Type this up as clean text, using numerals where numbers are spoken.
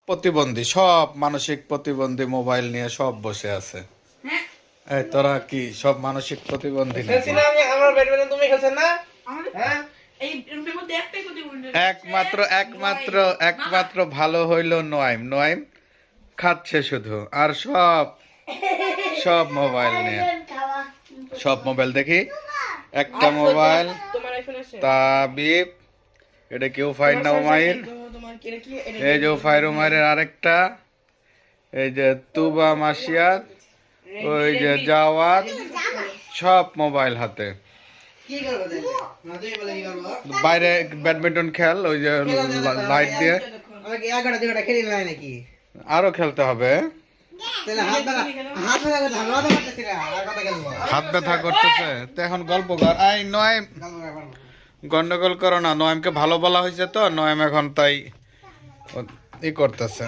প্রতিবন্ধী সব মানসিক প্রতিবন্ধী মোবাইল নিয়ে সব বসে আছে। এই তোরা কি সব মানসিক প্রতিবন্ধী নাকি? খেলছি না আমি, আমার ব্যাডমিন্টন তুমি খেলছেন না? হ্যাঁ? একমাত্র ভালো হইলো নোয়াইম খাচ্ছে শুধু, আর সব সব মোবাইল নিয়ে সব মোবাইল দেখি। একটা মোবাইল তোমার আইফোন আছে? তাবিব, এটা কেউ ফাইন না উমাইর, তোমার কি কি? এই যে ফাইর উমাইরের আরেকটা, এই যে তুবা মাসিয়াত, ওই যে জাওয়াত, সব মোবাইল হাতে। কি করব তাহলে? না তুই বলে কি করব? বাইরে ব্যাডমিন্টন খেল, ওই যে লাইট দিয়ে। আমি কি এগাটা দুটা খেলি না নাকি? আরো খেলতে হবে। তাহলে হাত ব্যথা ধারণা করতেছি না, আর কথা খেলবো। হাত ব্যথা করতেছে তো এখন গল্প কর। আই নোয়াইম, গন্ডগোল করো না। নোয়াইমকে ভালো বলা হয়েছে তো, নোয়াইম এখন তাই ই করতেছে।